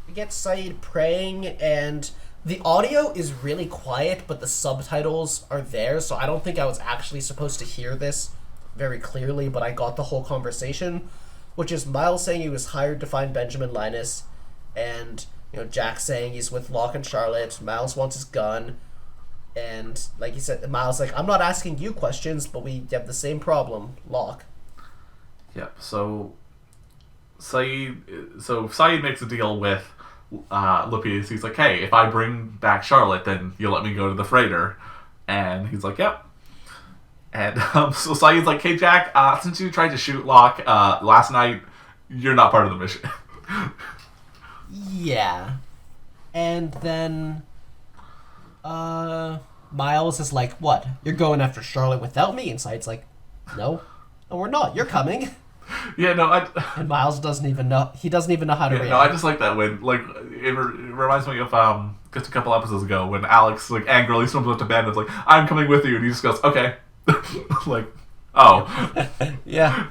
we get Saeed praying, and the audio is really quiet, but the subtitles are there, so I don't think I was actually supposed to hear this very clearly, but I got the whole conversation, which is Miles saying he was hired to find Benjamin Linus, and Jack saying he's with Locke and Charlotte. Miles wants his gun, and like he said, Miles like, I'm not asking you questions, but we have the same problem, Locke. Yep. So Saeed makes a deal with Lupius. He's like, hey, if I bring back Charlotte, then you'll let me go to the freighter, and he's like, yep. And so Saeed's like, hey, Jack, since you tried to shoot Locke last night, you're not part of the mission. Yeah. And then Miles is like, what? You're going after Charlotte without me? And Saeed's like, no, we're not. You're coming. Yeah, no, and Miles doesn't even know. He doesn't even know how to react. No, I just like that when, like, it reminds me of just a couple episodes ago when Alex, like, angrily swims up to Ben and is like, I'm coming with you. And he just goes, okay. Like, oh. Yeah.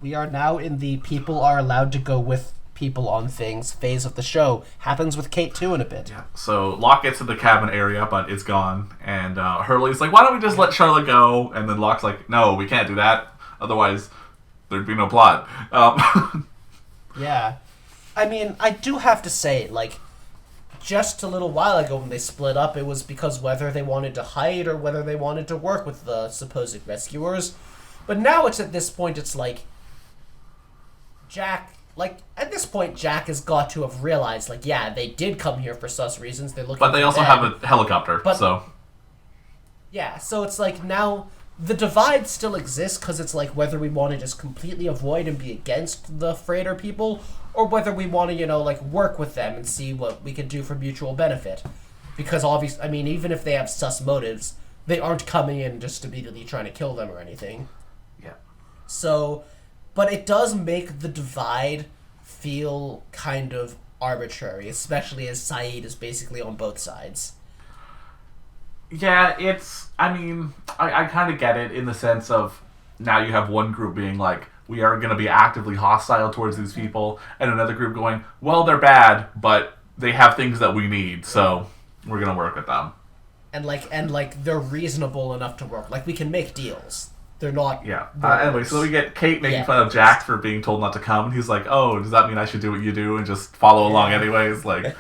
We are now in the people are allowed to go with people on things phase of the show. Happens with Kate too in a bit. Yeah. So Locke gets to the cabin area, but it's gone. And Hurley's like, why don't we just let Charlotte go? And then Locke's like, no, we can't do that. Otherwise, there'd be no plot. Yeah. I mean, I do have to say, like, just a little while ago when they split up, it was because whether they wanted to hide or whether they wanted to work with the supposed rescuers. But now it's at this point, it's like, Jack, like, at this point, Jack has got to have realized, like, yeah, they did come here for sus reasons. They're looking But they for also Ben. have a helicopter, so... Yeah, so it's like now the divide still exists because it's like whether we want to just completely avoid and be against the freighter people or whether we want to, like work with them and see what we can do for mutual benefit. Because obviously, I mean, even if they have sus motives, they aren't coming in just immediately trying to kill them or anything. Yeah. So, but it does make the divide feel kind of arbitrary, especially as Saeed is basically on both sides. Yeah, I mean, I kind of get it in the sense of now you have one group being like, we are going to be actively hostile towards these people, and another group going, well, they're bad, but they have things that we need, so we're going to work with them. And they're reasonable enough to work. Like, we can make deals. They're not... Yeah. Anyway, so we get Kate making fun of Jack for being told not to come, and he's like, oh, does that mean I should do what you do and just follow along anyways? Like...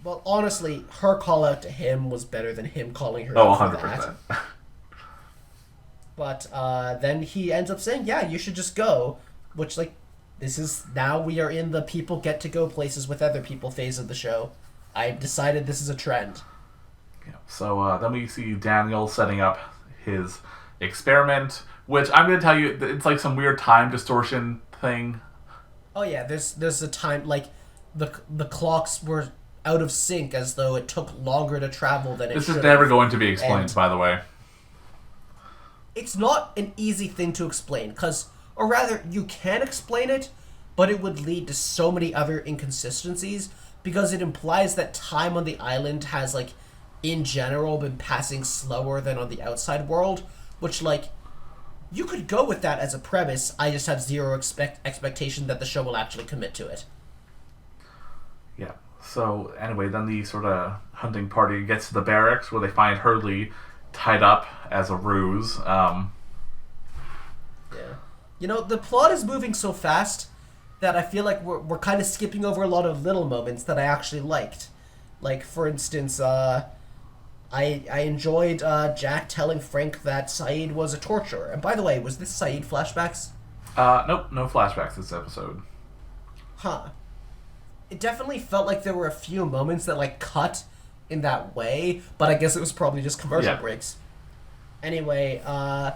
Well, honestly, her call out to him was better than him calling her Oh, out for 100%. that. But then he ends up saying, yeah, you should just go. Which, like, this is... Now we are in the people get to go places with other people phase of the show. I've decided this is a trend. Yeah. So then we see Daniel setting up his experiment, which I'm going to tell you, it's like some weird time distortion thing. Oh, yeah, there's a time... Like, the clocks were... out of sync as though it took longer to travel than it should. This is never going to be explained, by the way. It's not an easy thing to explain, or rather, you can explain it, but it would lead to so many other inconsistencies, because it implies that time on the island has, like, in general, been passing slower than on the outside world, which, like, you could go with that as a premise. I just have zero expectation that the show will actually commit to it. Yeah. So, anyway, then the sort of hunting party gets to the barracks where they find Hurley tied up as a ruse. Yeah. The plot is moving so fast that I feel like we're kind of skipping over a lot of little moments that I actually liked. Like, for instance, I enjoyed Jack telling Frank that Saeed was a torturer. And by the way, was this Saeed flashbacks? Nope, no flashbacks this episode. Huh. It definitely felt like there were a few moments that, like, cut in that way, but I guess it was probably just commercial breaks. Anyway, I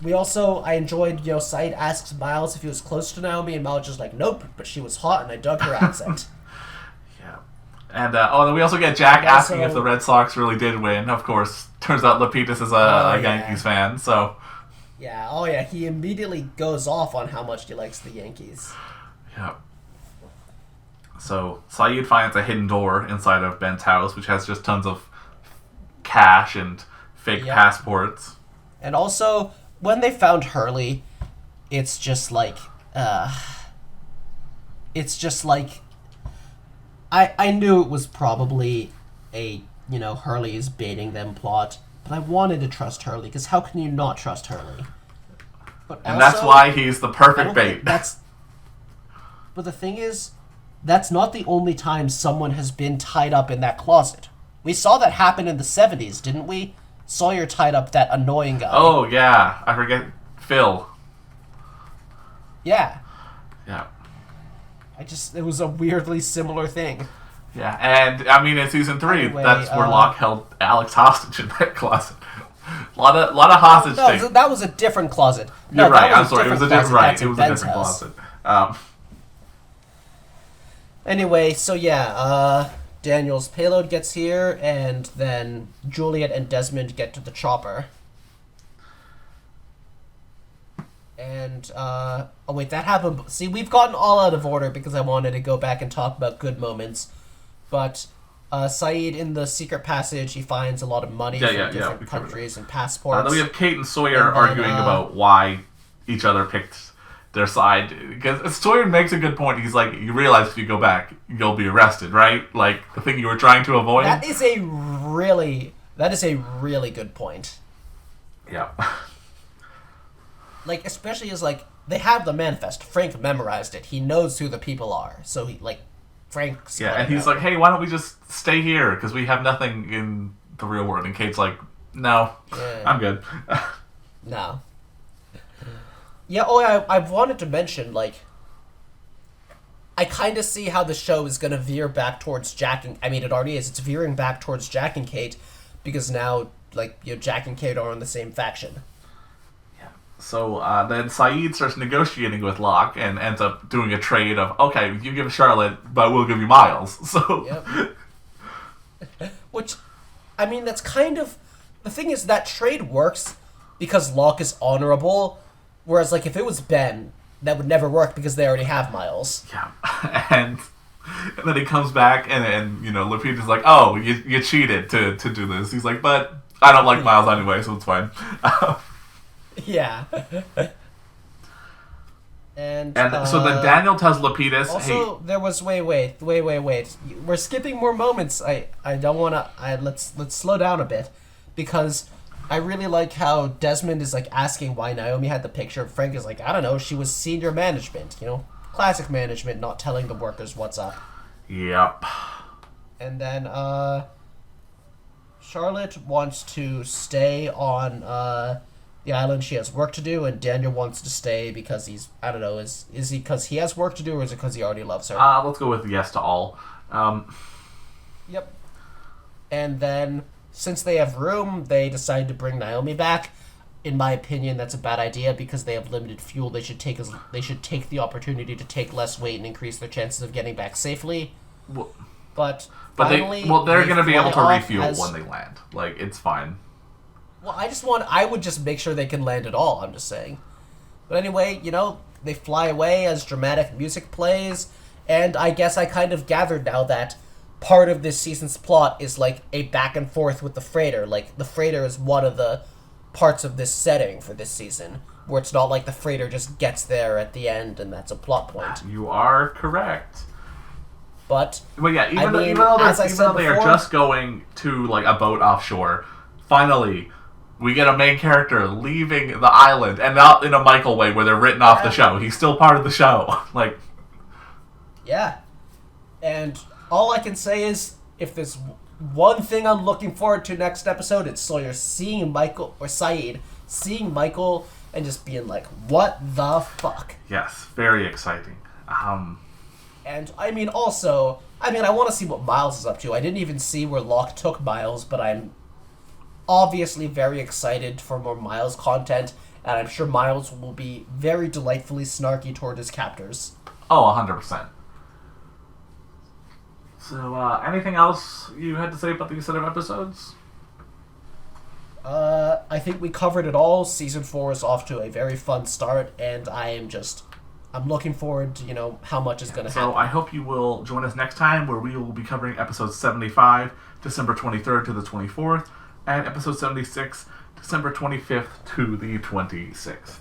enjoyed, Saeed asks Miles if he was close to Naomi, and Miles just like, nope, but she was hot and I dug her accent. Yeah. And, then we also get Jack asking if the Red Sox really did win. Of course, turns out Lapidus is a Yankees fan, so... Yeah, he immediately goes off on how much he likes the Yankees. Yeah. So, Saeed finds a hidden door inside of Ben's house, which has just tons of cash and fake passports. And also, when they found Hurley, it's just like... I knew it was probably a, Hurley is baiting them plot, but I wanted to trust Hurley, because how can you not trust Hurley? And that's why he's the perfect bait. But the thing is... That's not the only time someone has been tied up in that closet. We saw that happen in the 70s, didn't we? Sawyer tied up that annoying guy. Oh, yeah. I forget. Phil. Yeah. Yeah. It was a weirdly similar thing. Yeah, and, I mean, in Season 3, anyway, that's where Locke held Alex hostage in that closet. A lot of hostage things. No, that was a different closet. You're right, I'm sorry. It was a different closet. closet. Anyway, so Daniel's payload gets here, and then Juliet and Desmond get to the chopper. And, that happened. See, we've gotten all out of order because I wanted to go back and talk about good moments. But, Saeed, in the secret passage, he finds a lot of money from different countries and passports. Then we have Kate and Sawyer arguing about why each other picked their side, because Sawyer makes a good point. He's like, you realize if you go back, you'll be arrested, right? Like, the thing you were trying to avoid? That is a really good point. Yeah. Like, especially as, like, they have the manifest. Frank memorized it. He knows who the people are. So, Frank's Yeah, got and it he's now. like, hey, why don't we just stay here? Because we have nothing in the real world. And Kate's like, no, Yeah. I'm good. No. Yeah, I wanted to mention, like, I kind of see how the show is going to veer back towards Jack and... I mean, it already is. It's veering back towards Jack and Kate because now, like, Jack and Kate are on the same faction. So then Saeed starts negotiating with Locke and ends up doing a trade of, okay, you give Charlotte, but we'll give you Miles. So Yep. Which, I mean, that's kind of... The thing is, that trade works because Locke is honorable, whereas, like, if it was Ben, that would never work because they already have Miles. yeah, and then he comes back and Lupita's like, oh, you cheated to do this. He's like, but I don't like Miles anyway, so it's fine. Yeah. And so then Daniel tells Lapidus, also, hey... there was... Wait. We're skipping more moments. I don't want to... Let's slow down a bit. Because I really like how Desmond is, like, asking why Naomi had the picture. Frank is like, I don't know, she was senior management. Classic management, not telling the workers what's up. Yep. And then, Charlotte wants to stay on, the island. She has work to do, and Daniel wants to stay because he's... I don't know, is he because he has work to do, or is it because he already loves her? Let's go with yes to all. Yep. And then, since they have room, they decide to bring Naomi back. In my opinion, that's a bad idea because they have limited fuel. They should take the opportunity to take less weight and increase their chances of getting back safely. Well, But finally, they're going to be able to refuel when they land. Like, it's fine. Well, I would just make sure they can land at all, I'm just saying. But anyway, they fly away as dramatic music plays, and I guess I kind of gathered now that part of this season's plot is, like, a back and forth with the freighter. Like, the freighter is one of the parts of this setting for this season, where it's not like the freighter just gets there at the end and that's a plot point. You are correct. But yeah, even though they are just going to, like, a boat offshore, finally... we get a main character leaving the island, and not in a Michael way where they're written off the show. He's still part of the show. Like, yeah. And all I can say is, if there's one thing I'm looking forward to next episode, it's Sawyer seeing Michael, or Saeed, seeing Michael and just being like, what the fuck? yes, very exciting. And, I mean, also, I want to see what Miles is up to. I didn't even see where Locke took Miles, but I'm obviously very excited for more Miles content, and I'm sure Miles will be very delightfully snarky toward his captors. Oh, 100%. So, anything else you had to say about these set of episodes? I think we covered it all. Season 4 is off to a very fun start, and I'm looking forward to, how much is going to happen. So I hope you will join us next time, where we will be covering episode 75, December 23rd to the 24th, and episode 76, December 25th to the 26th.